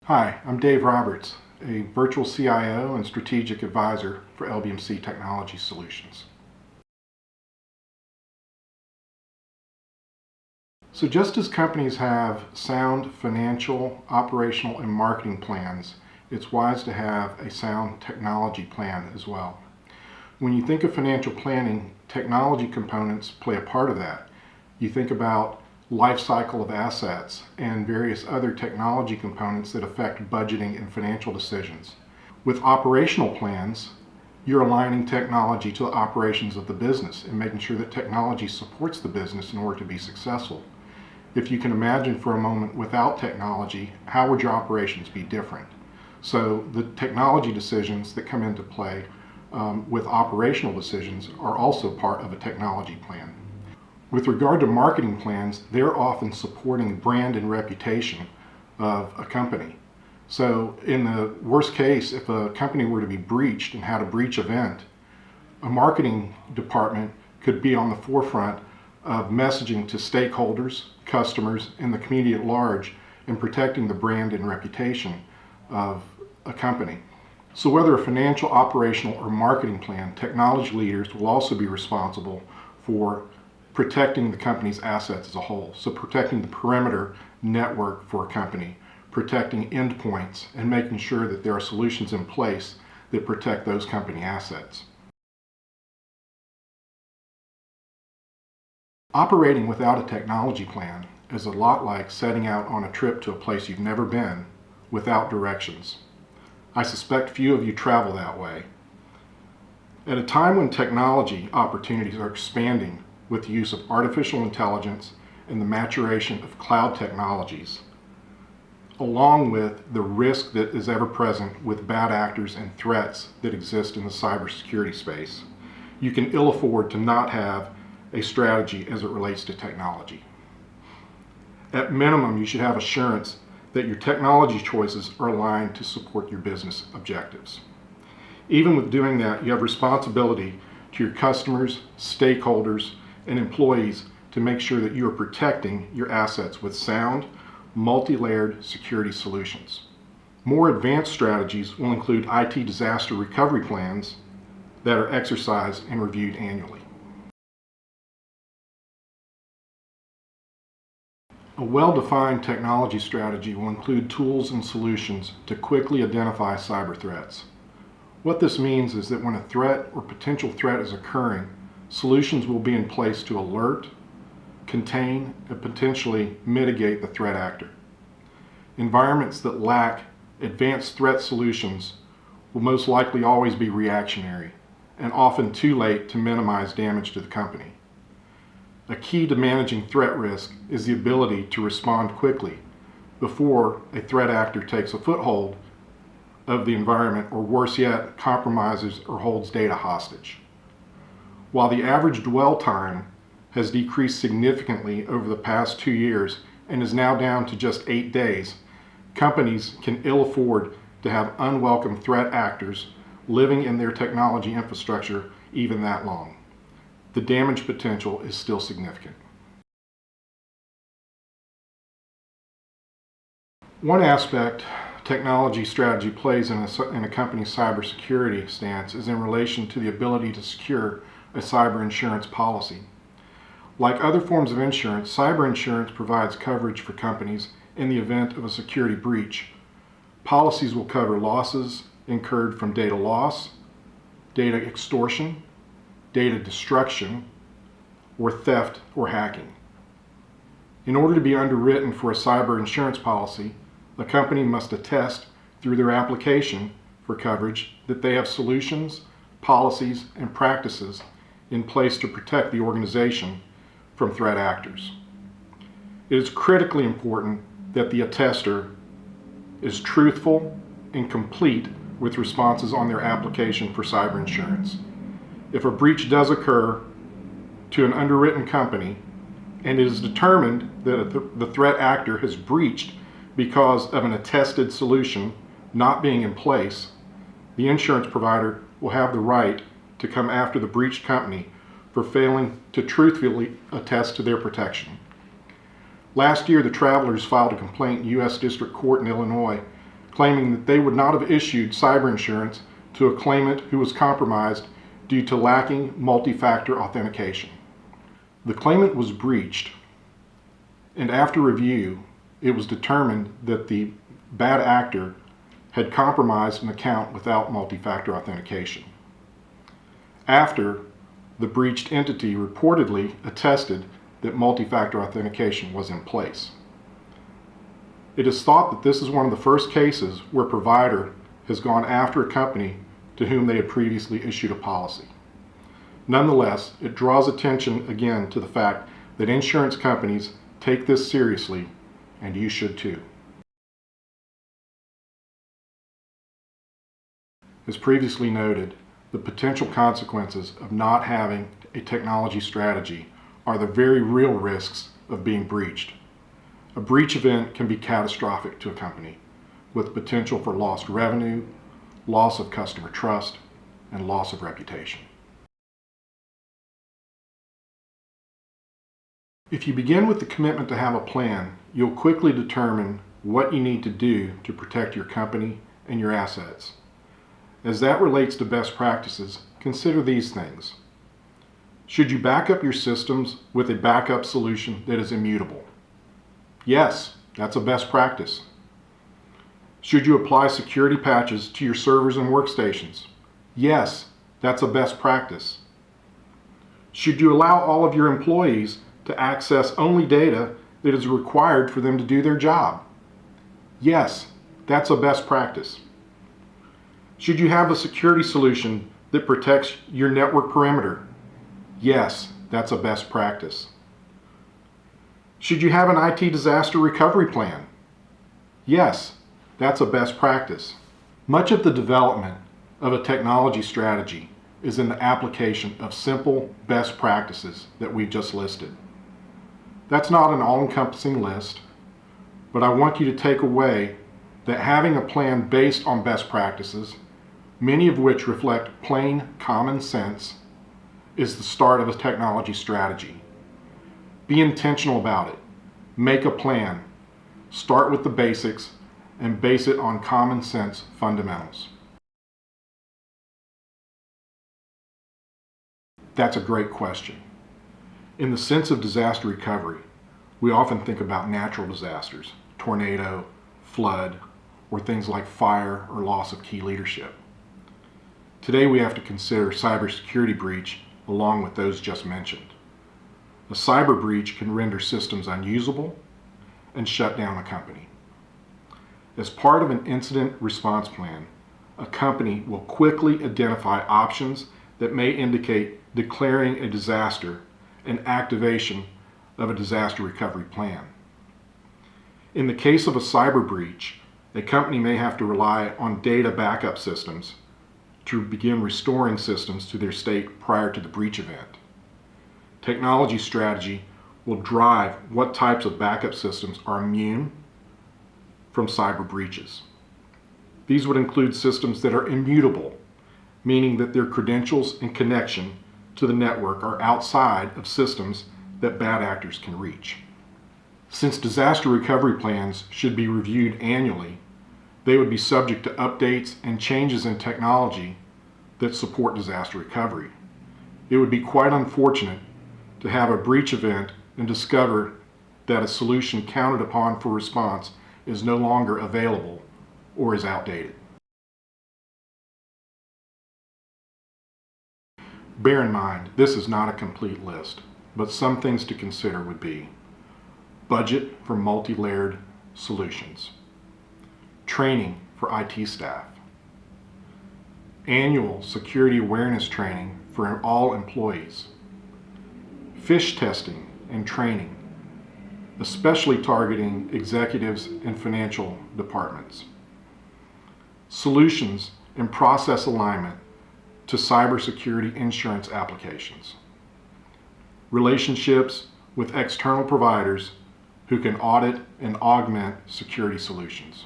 Hi, I'm Dave Roberts, a virtual CIO and strategic advisor for LBMC Technology Solutions. So just as companies have sound financial, operational, and marketing plans, it's wise to have a sound technology plan as well. When you think of financial planning, technology components play a part of that. You think about life cycle of assets and various other technology components that affect budgeting and financial decisions. With operational plans, you're aligning technology to the operations of the business and making sure that technology supports the business in order to be successful. If you can imagine for a moment, without technology, how would your operations be different? So the technology decisions that come into play with operational decisions are also part of a technology plan. With regard to marketing plans, they're often supporting brand and reputation of a company. So in the worst case, if a company were to be breached and had a breach event, a marketing department could be on the forefront of messaging to stakeholders, customers, and the community at large in protecting the brand and reputation of a company. So whether a financial, operational, or marketing plan, technology leaders will also be responsible for protecting the company's assets as a whole. So protecting the perimeter network for a company, protecting endpoints, and making sure that there are solutions in place that protect those company assets. Operating without a technology plan is a lot like setting out on a trip to a place you've never been without directions. I suspect few of you travel that way. At a time when technology opportunities are expanding with the use of artificial intelligence and the maturation of cloud technologies, along with the risk that is ever present with bad actors and threats that exist in the cybersecurity space, you can ill afford to not have a strategy as it relates to technology. At minimum, you should have assurance that your technology choices are aligned to support your business objectives. Even with doing that, you have responsibility to your customers, stakeholders, and employees to make sure that you are protecting your assets with sound, multi-layered security solutions. More advanced strategies will include IT disaster recovery plans that are exercised and reviewed annually. A well-defined technology strategy will include tools and solutions to quickly identify cyber threats. What this means is that when a threat or potential threat is occurring, solutions will be in place to alert, contain, and potentially mitigate the threat actor. Environments that lack advanced threat solutions will most likely always be reactionary and often too late to minimize damage to the company. A key to managing threat risk is the ability to respond quickly before a threat actor takes a foothold of the environment, or worse yet, compromises or holds data hostage. While the average dwell time has decreased significantly over the past 2 years and is now down to just 8 days, companies can ill afford to have unwelcome threat actors living in their technology infrastructure even that long. The damage potential is still significant. One aspect technology strategy plays in a company's cybersecurity stance is in relation to the ability to secure a cyber insurance policy. Like other forms of insurance, cyber insurance provides coverage for companies in the event of a security breach. Policies will cover losses incurred from data loss, data extortion, data destruction, or theft or hacking. In order to be underwritten for a cyber insurance policy, the company must attest through their application for coverage that they have solutions, policies, and practices in place to protect the organization from threat actors. It is critically important that the attester is truthful and complete with responses on their application for cyber insurance. If a breach does occur to an underwritten company and it is determined that the threat actor has breached because of an attested solution not being in place, the insurance provider will have the right to come after the breached company for failing to truthfully attest to their protection. Last year, the Travelers filed a complaint in U.S. District Court in Illinois claiming that they would not have issued cyber insurance to a claimant who was compromised due to lacking multi-factor authentication. The claimant was breached, and after review, it was determined that the bad actor had compromised an account without multi-factor authentication. After, the breached entity reportedly attested that multi-factor authentication was in place. It is thought that this is one of the first cases where a provider has gone after a company to whom they had previously issued a policy. Nonetheless, it draws attention again to the fact that insurance companies take this seriously, and you should too. As previously noted, the potential consequences of not having a technology strategy are the very real risks of being breached. A breach event can be catastrophic to a company, with potential for lost revenue, loss of customer trust, and loss of reputation. If you begin with the commitment to have a plan, you'll quickly determine what you need to do to protect your company and your assets. As that relates to best practices, consider these things. Should you back up your systems with a backup solution that is immutable? Yes, that's a best practice. Should you apply security patches to your servers and workstations? Yes, that's a best practice. Should you allow all of your employees to access only data that is required for them to do their job? Yes, that's a best practice. Should you have a security solution that protects your network perimeter? Yes, that's a best practice. Should you have an IT disaster recovery plan? Yes, that's a best practice. Much of the development of a technology strategy is in the application of simple best practices that we've just listed. That's not an all-encompassing list, but I want you to take away that having a plan based on best practices, many of which reflect plain common sense, is the start of a technology strategy. Be intentional about it. Make a plan. Start with the basics and base it on common sense fundamentals. That's a great question. In the sense of disaster recovery, we often think about natural disasters, tornado, flood, or things like fire or loss of key leadership. Today we have to consider cybersecurity breach along with those just mentioned. A cyber breach can render systems unusable and shut down a company. As part of an incident response plan, a company will quickly identify options that may indicate declaring a disaster and activation of a disaster recovery plan. In the case of a cyber breach, a company may have to rely on data backup systems to begin restoring systems to their state prior to the breach event. Technology strategy will drive what types of backup systems are immune from cyber breaches. These would include systems that are immutable, meaning that their credentials and connection to the network are outside of systems that bad actors can reach. Since disaster recovery plans should be reviewed annually, they would be subject to updates and changes in technology that support disaster recovery. It would be quite unfortunate to have a breach event and discover that a solution counted upon for response is no longer available or is outdated. Bear in mind, this is not a complete list, but some things to consider would be budget for multi-layered solutions, training for IT staff, annual security awareness training for all employees, phish testing and training, especially targeting executives and financial departments, solutions and process alignment to cybersecurity insurance applications, relationships with external providers who can audit and augment security solutions.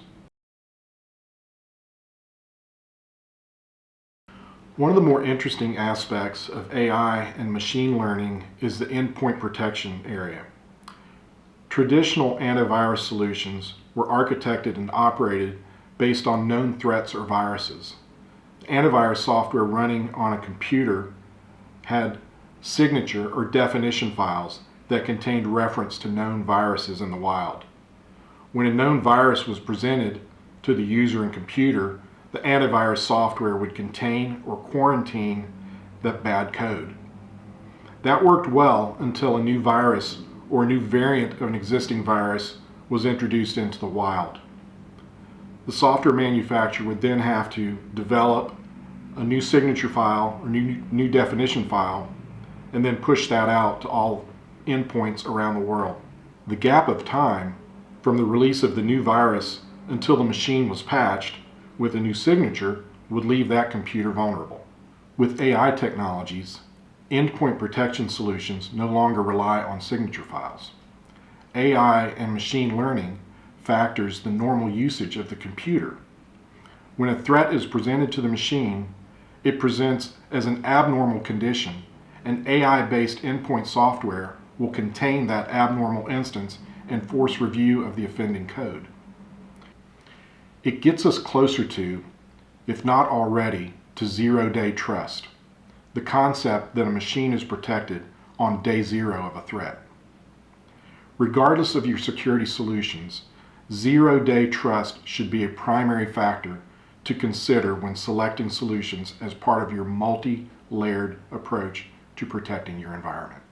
One of the more interesting aspects of AI and machine learning is the endpoint protection area. Traditional antivirus solutions were architected and operated based on known threats or viruses. Antivirus software running on a computer had signature or definition files that contained reference to known viruses in the wild. When a known virus was presented to the user and computer, the antivirus software would contain or quarantine that bad code. That worked well until a new virus or a new variant of an existing virus was introduced into the wild. The software manufacturer would then have to develop a new signature file or new definition file and then push that out to all endpoints around the world. The gap of time from the release of the new virus until the machine was patched with a new signature would leave that computer vulnerable. With AI technologies, endpoint protection solutions no longer rely on signature files. AI and machine learning factors the normal usage of the computer. When a threat is presented to the machine, it presents as an abnormal condition, and AI-based endpoint software will contain that abnormal instance and force review of the offending code. It gets us closer to, if not already, to zero-day trust, the concept that a machine is protected on day zero of a threat. Regardless of your security solutions, zero-day trust should be a primary factor to consider when selecting solutions as part of your multi-layered approach to protecting your environment.